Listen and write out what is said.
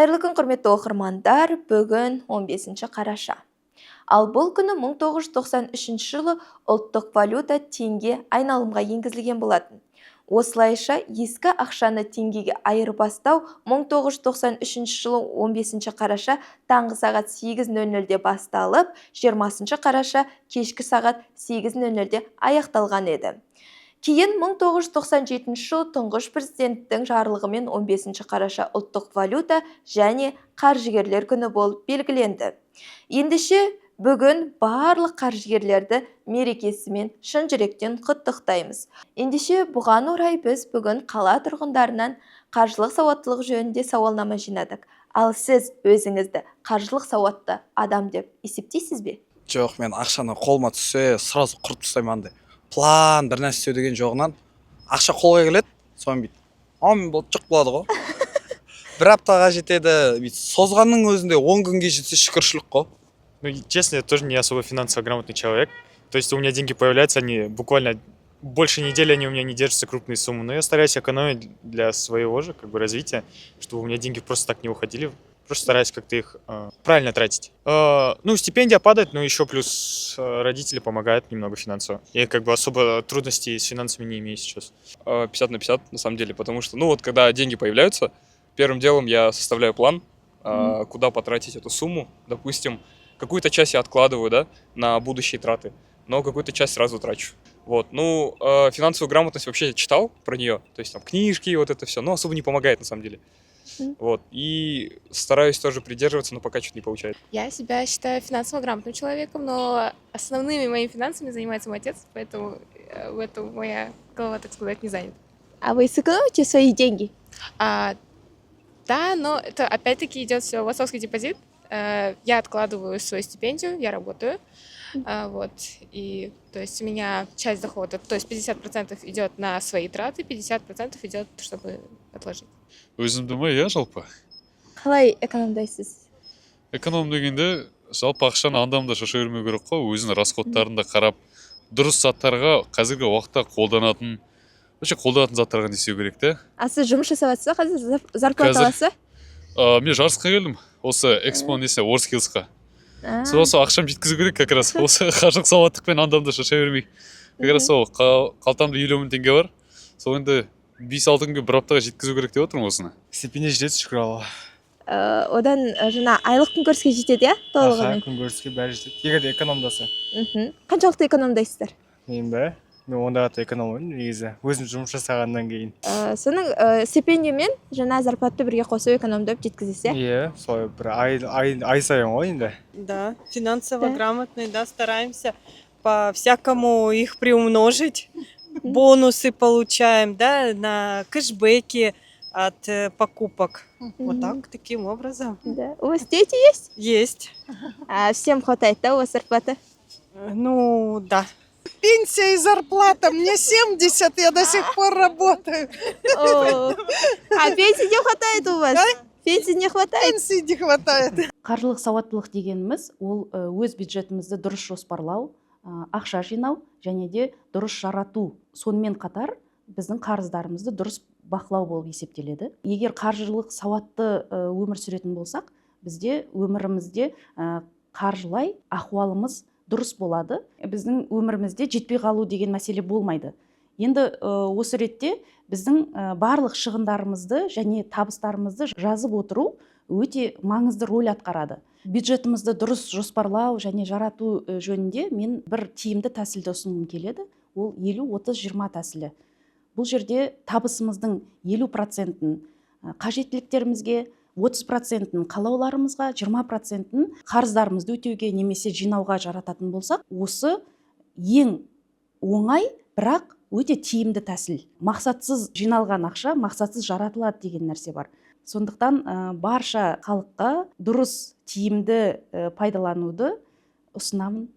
Қайырлы күн, құрметті оқырмандар, бүгін 15 қараша. Ал бұл күні 1993 жылы ұлттық валюта теңге айналымға енгізілген болатын. Осылайша ескі ақшаны теңгеге айырбастау 1993 жылы 15 қараша таңғы сағат 8:00-де басталып, 20 қараша кешкі сағат 8:00-де аяқталған еді. Кейін 1997 жылы тұңғыш президенттің жарлығымен 15 қараша ұлттық валюта және қаржыгерлер күні болып белгіленді. Ендеше бүгін барлық қаржыгерлерді мерекесімен шын жүректен құттықтаймыз. Ендеше бұған орай біз бүгін қала тұрғындарынан қаржылық сауаттылық жөнінде сауалнама жинадық. Ал сіз өзіңізді қаржылық сауатты адам деп есептейсіз бе? Жоқ, мен ақшаны қолыма түссе, сразу құрып тастаймын андай. План бір нәрсе істеу деген жоғынан ақша қолға келеді, соны бүйтіп. Мен бұл жұқ болады ғой. Бір аптаға жетеді, бүйтіп созғанның өзінде 10 күнге жетсе шүкіршілік қой. Ну, честно, я тоже не особо финансово грамотный человек. То есть у меня деньги появляются, они буквально больше недели, они у меня не держатся крупные суммы. Но я стараюсь экономить для своего же развития, чтобы у меня деньги просто так не уходили. Просто стараюсь как-то их правильно тратить. Ну, стипендия падает, но еще плюс родители помогают немного финансово. Я особо трудностей с финансами не имею сейчас. 50 на 50 на самом деле, потому что, вот когда деньги появляются, первым делом я составляю план, куда потратить эту сумму. Допустим, какую-то часть я откладываю, да, на будущие траты, но какую-то часть сразу трачу. Финансовую грамотность вообще читал про нее, то есть там книжки, вот это все, но особо не помогает на самом деле. И стараюсь тоже придерживаться, но пока что-то не получается. Я себя считаю финансово грамотным человеком, но основными моими финансами занимается мой отец, поэтому в этом моя голова, так сказать, не занята. А вы сэкономите свои деньги? Да, но это опять-таки идет все в отцовский депозит. Я откладываю свою стипендию, я работаю. И то есть у меня часть дохода, то есть 50% идет на свои траты, 50% идет, чтобы отложить. Өзімді ме, иә, жалпы? Қалай экономдайсыз? Эконом дегенде, жалпы ақшаны анда-мында шаша бермеу керек қой, өзінің расходтарын да қарап, дұрыс заттарға қазіргі уақытта қолданатын заттарға не істеу керек те. А сіз жұмыс жасап жатсыз, қазір зарплата аласыз? Мен жарысқа келдім, осы экспо несі, WorldSkillsқа. Сол ақшам жеткізу керек как раз, осы қаржылық сауаттықпен анда-мында шаша бермей. Как раз сол қалтамда 50 000 теңге бар, сол енді 5-6 күнге бір аптаға жеткізу керек деп отырмын осыны. Стипендия жетеді, шүкір Аллаға. Одан жаңа айлық күнкөріске жетеді, иә? Толығымен. Күнкөріске бәрі жетеді. Егер де экономдаса. Қаншалықты экономдайсыздар? Мен ондағаты экономаймын негізі. Өзім жұмыс жасағаннан кейін. Соның стипендиямен жаңа зарплатты бірге қосып экономдап жеткізесіз, иә? Солай бір ай сайын ғой енді. Да, финансово грамотные, да, стараемся по-всякому их приумножить. Бонусы получаем, да, на кэшбэки от покупок. Вот так, таким образом. Да. У вас дети есть? Есть. Всем хватает, да, у вас зарплата? Ну, да. Пенсия и зарплата. Мне 70, я до сих пор работаю. А пенсии не хватает у вас? Пенсии не хватает? Пенсии не хватает. Қаржылық сауаттылық дегеніміз, ол өз бюджетімізді дұрыс жоспарлау, ақша жинау және де дұрыс жарату. Сонымен қатар біздің қарыздарымызды дұрыс бақылау болып есептеледі. Егер қаржылық сауатты өмір сүретін болсақ, бізде өмірімізде қаржылай ахуалымыз дұрыс болады. Біздің өмірімізде жетпей қалу деген мәселе болмайды. Енді осы ретте біздің барлық шығындарымызды және табыстарымызды жазып отыру өте маңызды роль атқарады. Бюджетімізді дұрыс жоспарлау және жарату жөнінде мен бір тиімді тәсілді ұсынғым келеді. Ол 50-30-20 тәсілі. Бұл жерде табысымыздың 50%-ін қажеттіліктерімізге, 30%-ін қалауларымызға, 20%-ін қарыздарымызды өтеуге немесе жинауға жарататын болсақ, осы ең оңай, бірақ өте тиімді тәсіл. Мақсатсыз жиналған ақша, мақсатсыз жаратылады деген нәрсе бар. Сондықтан барша халыққа дұрыс тиімді пайдалануды ұсынамын.